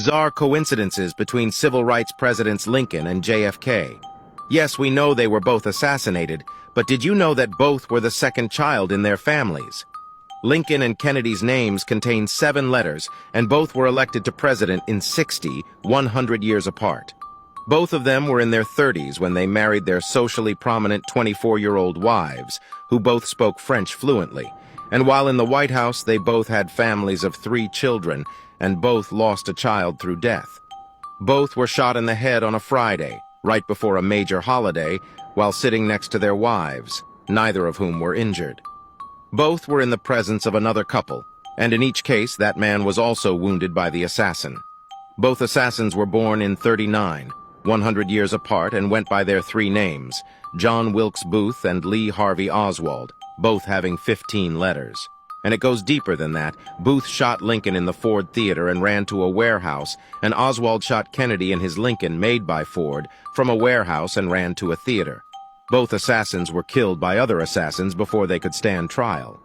Bizarre coincidences between civil rights presidents Lincoln and JFK. Yes, we know they were both assassinated, but did you know that both were the second child in their families? Lincoln and Kennedy's names contain 7 letters, and both were elected to president in 100 years apart. Both of them were in their 30s when they married their socially prominent 24-year-old wives, who both spoke French fluently. And while in the White House, they both had families of 3 children, and both lost a child through death. Both were shot in the head on a Friday, right before a major holiday, while sitting next to their wives, neither of whom were injured. Both were in the presence of another couple, and in each case that man was also wounded by the assassin. Both assassins were born in 39, 100 years apart, and went by their 3 names, John Wilkes Booth and Lee Harvey Oswald, both having 15 letters. And it goes deeper than that. Booth shot Lincoln in the Ford Theater and ran to a warehouse, and Oswald shot Kennedy in his Lincoln made by Ford from a warehouse and ran to a theater. Both assassins were killed by other assassins before they could stand trial.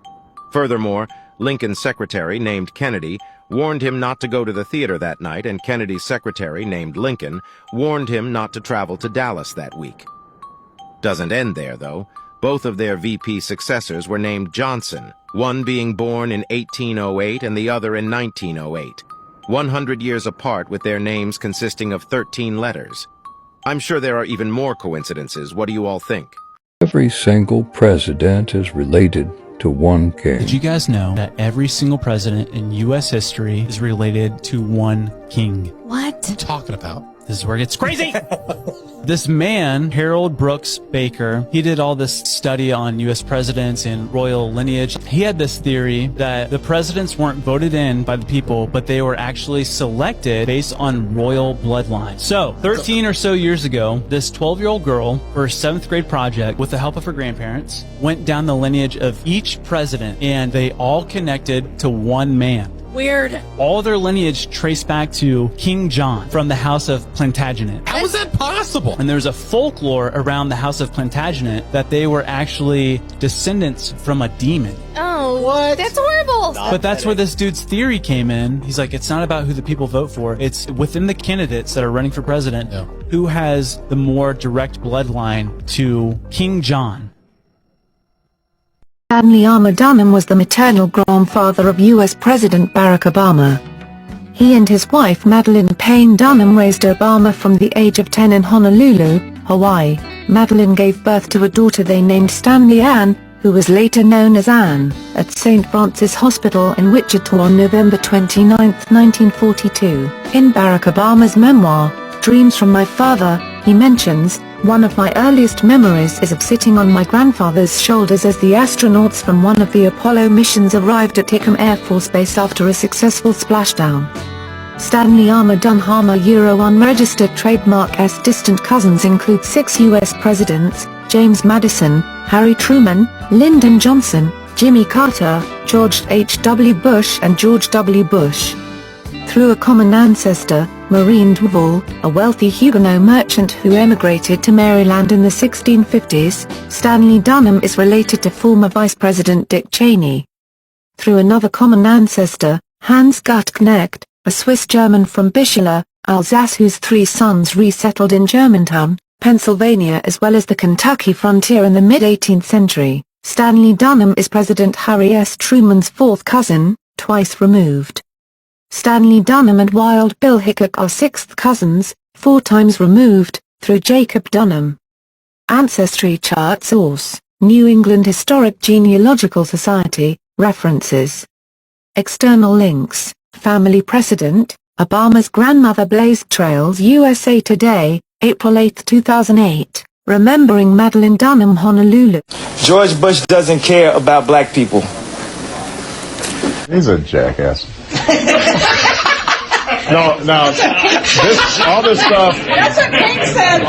Furthermore, Lincoln's secretary, named Kennedy, warned him not to go to the theater that night, and Kennedy's secretary, named Lincoln, warned him not to travel to Dallas that week. Doesn't end there, though. Both of their VP successors were named Johnson, one being born in 1808 and the other in 1908, 100 years apart with their names consisting of 13 letters. I'm sure there are even more coincidences. What do you all think? Every single president is related to one king. Did you guys know that every single president in U.S. history is related to one king? What? What are you talking about? This is where it gets crazy. This man, Harold Brooks Baker, he did all this study on U.S. presidents and royal lineage. He had this theory that the presidents weren't voted in by the people, but they were actually selected based on royal bloodline. So, 13 or so years ago, this 12-year-old girl, for her 7th grade project, with the help of her grandparents, went down the lineage of each president, and they all connected to one man. Weird. All their lineage traced back to King John from the House of Plantagenet. How is that possible? And there's a folklore around the House of Plantagenet that they were actually descendants from a demon. Oh, What? That's horrible. But that's where this dude's theory came in. He's like, it's not about who the people vote for. It's within the candidates that are running for president, who has the more direct bloodline to King John. Stanley Armour Dunham was the maternal grandfather of U.S. President Barack Obama. He and his wife Madeline Payne Dunham raised Obama from the age of 10 in Honolulu, Hawaii. Madeline gave birth to a daughter they named Stanley Ann, who was later known as Anne, at St. Francis Hospital in Wichita on November 29, 1942. In Barack Obama's memoir, Dreams from My Father, he mentions, "One of my earliest memories is of sitting on my grandfather's shoulders as the astronauts from one of the Apollo missions arrived at Hickam Air Force Base after a successful splashdown." Stanley Armour Dunham unregistered trademark S. Distant cousins include 6 U.S. presidents: James Madison, Harry Truman, Lyndon Johnson, Jimmy Carter, George H.W. Bush and George W. Bush. Through a common ancestor, Maureen Duval, a wealthy Huguenot merchant who emigrated to Maryland in the 1650s, Stanley Dunham is related to former Vice President Dick Cheney. Through another common ancestor, Hans Gutknecht, a Swiss-German from Bischala, Alsace whose 3 sons resettled in Germantown, Pennsylvania as well as the Kentucky frontier in the mid-18th century, Stanley Dunham is President Harry S. Truman's 4th cousin, twice removed. Stanley Dunham and Wild Bill Hickok are 6th cousins, 4 times removed, through Jacob Dunham. Ancestry chart source, New England Historic Genealogical Society, references. External links, Family Precedent, Obama's Grandmother Blazed Trails USA Today, April 8, 2008, Remembering Madeline Dunham Honolulu. George Bush doesn't care about black people. He's a jackass. No, all this stuff. That's what King said.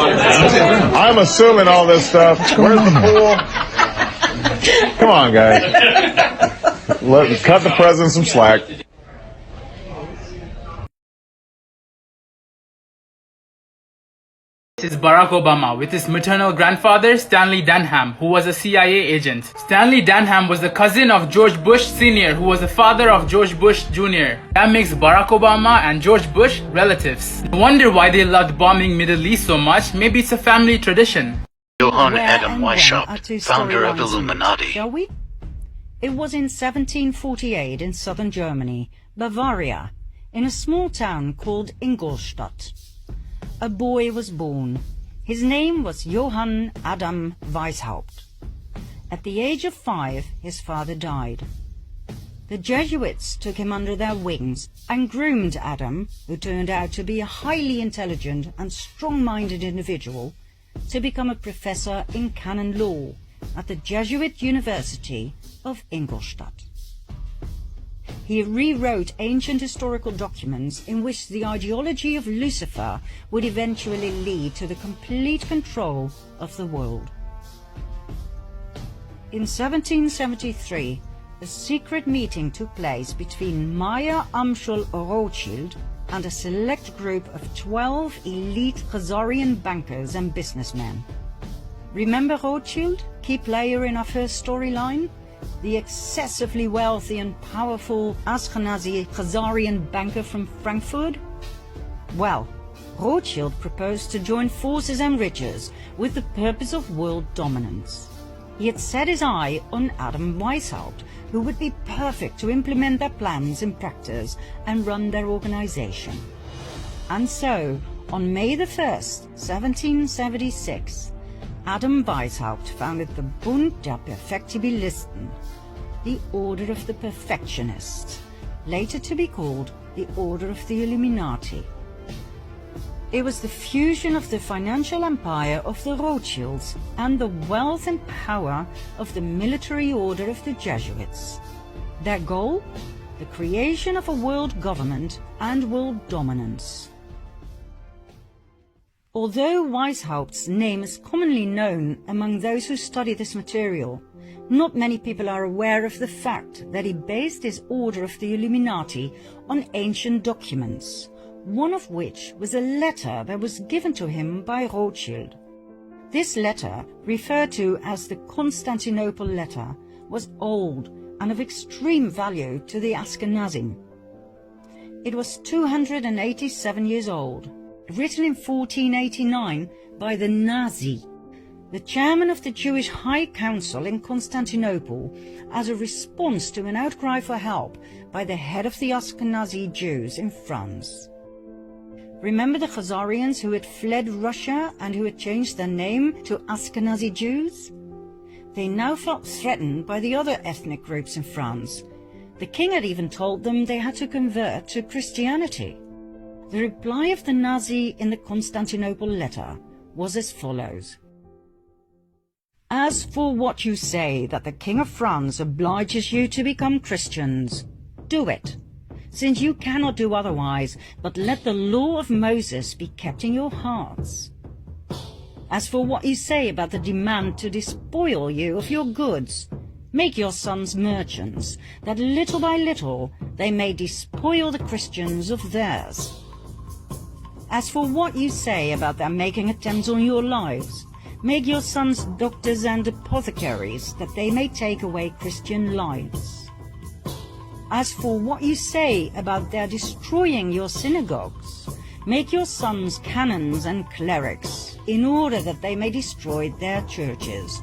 I'm assuming all this stuff. Where's the pool? Come on, guys. Cut the president some slack. This is Barack Obama with his maternal grandfather Stanley Denham, who was a CIA agent. Stanley Denham was the cousin of George Bush Sr., who was the father of George Bush Jr. That makes Barack Obama and George Bush relatives. I wonder why they loved bombing Middle East so much. Maybe it's a family tradition. Johann Adam Weishaupt, founder of Illuminati. Shall we? It was in 1748 in southern Germany, Bavaria, in a small town called Ingolstadt. A boy was born. His name was Johann Adam Weishaupt. At the age of 5, his father died. The Jesuits took him under their wings and groomed Adam, who turned out to be a highly intelligent and strong-minded individual, to become a professor in canon law at the Jesuit University of Ingolstadt. He rewrote ancient historical documents in which the ideology of Lucifer would eventually lead to the complete control of the world. In 1773, a secret meeting took place between Meyer Amschel Rothschild and a select group of 12 elite Khazarian bankers and businessmen. Remember Rothschild, key player in our first storyline? The excessively wealthy and powerful Ashkenazi Khazarian banker from Frankfurt? Well, Rothschild proposed to join forces and riches with the purpose of world dominance. He had set his eye on Adam Weishaupt, who would be perfect to implement their plans in practice and run their organization. And so, on May the 1st, 1776, Adam Weishaupt founded the Bund der Perfektibilisten, the Order of the Perfectionists, later to be called the Order of the Illuminati. It was the fusion of the financial empire of the Rothschilds and the wealth and power of the military order of the Jesuits. Their goal? The creation of a world government and world dominance. Although Weishaupt's name is commonly known among those who study this material, not many people are aware of the fact that he based his Order of the Illuminati on ancient documents, one of which was a letter that was given to him by Rothschild. This letter, referred to as the Constantinople letter, was old and of extreme value to the Ashkenazim. It was 287 years old, written in 1489 by the Nazi, the chairman of the Jewish High Council in Constantinople, as a response to an outcry for help by the head of the Ashkenazi Jews in France. Remember the Khazarians who had fled Russia and who had changed their name to Ashkenazi Jews? They now felt threatened by the other ethnic groups in France. The king had even told them they had to convert to Christianity. The reply of the Nazi in the Constantinople letter was as follows. As for what you say that the King of France obliges you to become Christians, do it, since you cannot do otherwise, but let the law of Moses be kept in your hearts. As for what you say about the demand to despoil you of your goods, make your sons merchants, that little by little they may despoil the Christians of theirs. As for what you say about their making attempts on your lives, make your sons doctors and apothecaries, that they may take away Christian lives. As for what you say about their destroying your synagogues, make your sons canons and clerics, in order that they may destroy their churches.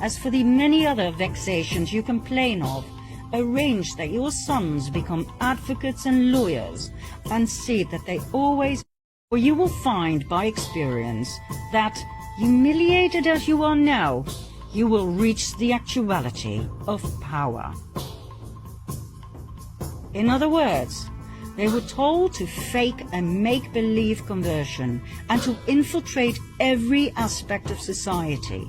As for the many other vexations you complain of, arrange that your sons become advocates and lawyers, and see that they always... For you will find by experience that, humiliated as you are now, you will reach the actuality of power. In other words, they were told to fake a make-believe conversion and to infiltrate every aspect of society: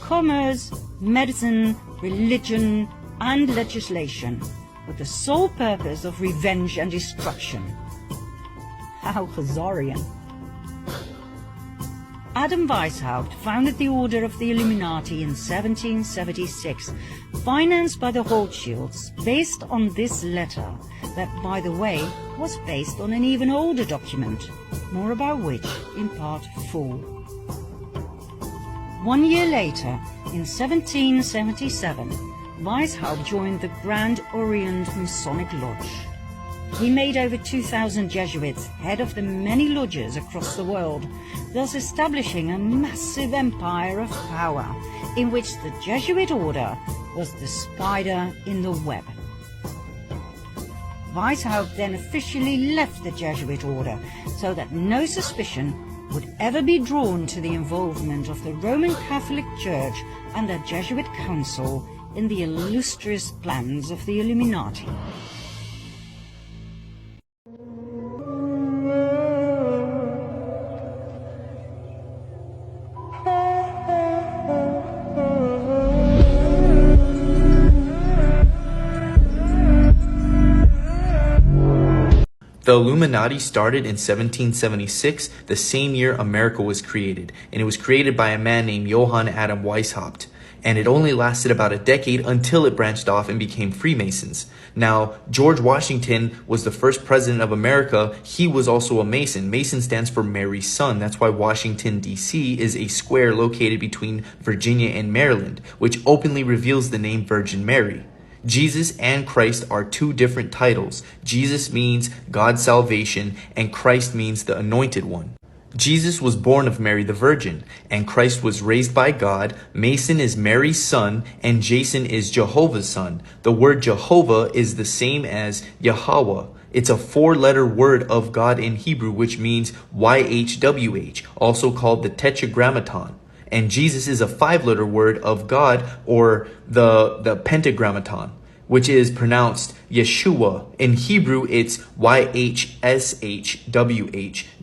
commerce, medicine, religion, and legislation, with the sole purpose of revenge and destruction. How Khazarian. Adam Weishaupt founded the Order of the Illuminati in 1776, financed by the Rothschilds, based on this letter, that, by the way, was based on an even older document, more about which in part 4. 1 year later, in 1777, Weishaupt joined the Grand Orient Masonic Lodge. He made over 2,000 Jesuits head of the many lodges across the world, thus establishing a massive empire of power, in which the Jesuit order was the spider in the web. Weishaupt then officially left the Jesuit order, so that no suspicion would ever be drawn to the involvement of the Roman Catholic Church and the Jesuit Council in the illustrious plans of the Illuminati. The Illuminati started in 1776, the same year America was created, and it was created by a man named Johann Adam Weishaupt. And it only lasted about a decade until it branched off and became Freemasons. Now, George Washington was the first president of America. He was also a Mason. Mason stands for Mary's son. That's why Washington, D.C. is a square located between Virginia and Maryland, which openly reveals the name Virgin Mary. Jesus and Christ are two different titles. Jesus means God's salvation, and Christ means the anointed one. Jesus was born of Mary the Virgin, and Christ was raised by God. Mason is Mary's son, and Jason is Jehovah's son. The word Jehovah is the same as Yahweh. It's a 4-letter word of God in Hebrew, which means YHWH, also called the Tetragrammaton. And Jesus is a 5-letter word of God, or the Pentagrammaton, which is pronounced Yeshua. In Hebrew, it's YHSHWH.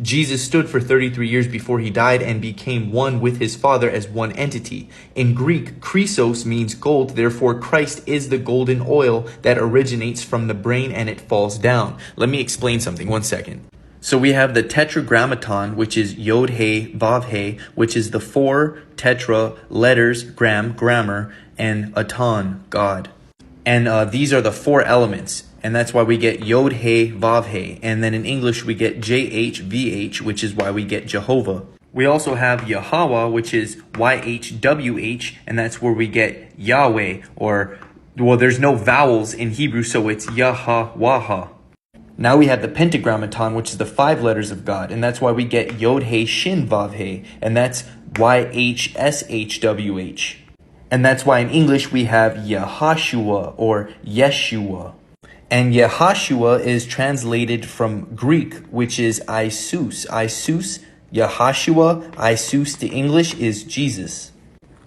Jesus stood for 33 years before he died and became one with his Father as one entity. In Greek, Chrysos means gold. Therefore, Christ is the golden oil that originates from the brain and it falls down. Let me explain something. 1 second. So we have the Tetragrammaton, which is Yod He Vav He, which is the 4 tetra letters, grammar, and aton, God. And these are the 4 elements, and that's why we get Yod He Vav He. And then in English we get JHVH, which is why we get Jehovah. We also have Yahweh, which is YHWH, and that's where we get Yahweh, or, well, there's no vowels in Hebrew, so it's Yahweh. Now we have the Pentagrammaton, which is the 5 letters of God, and that's why we get Yod He Shin Vav He, and that's YHSHWH. And that's why in English we have Yahashua or Yeshua. And Yahashua is translated from Greek, which is Isus. Isus, Yahashua, Isus to English is Jesus.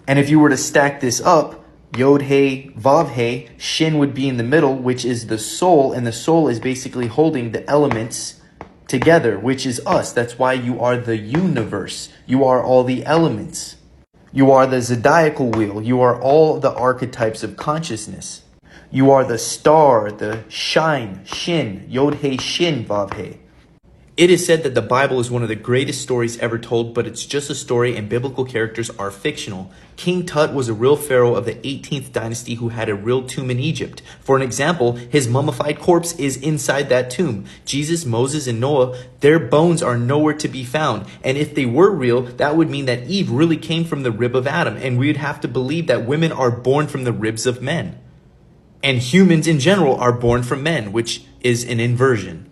And if you were to stack this up, Yod He Vav He, Shin would be in the middle, which is the soul, and the soul is basically holding the elements together, which is us. That's why you are the universe. You are all the elements. You are the zodiacal wheel. You are all the archetypes of consciousness. You are the star, the shine, Shin, Yod He Shin Vav He. It is said that the Bible is one of the greatest stories ever told, but it's just a story and biblical characters are fictional. King Tut was a real pharaoh of the 18th dynasty who had a real tomb in Egypt. For an example, his mummified corpse is inside that tomb. Jesus, Moses, and Noah, their bones are nowhere to be found. And if they were real, that would mean that Eve really came from the rib of Adam, and we would have to believe that women are born from the ribs of men. And humans in general are born from men, which is an inversion.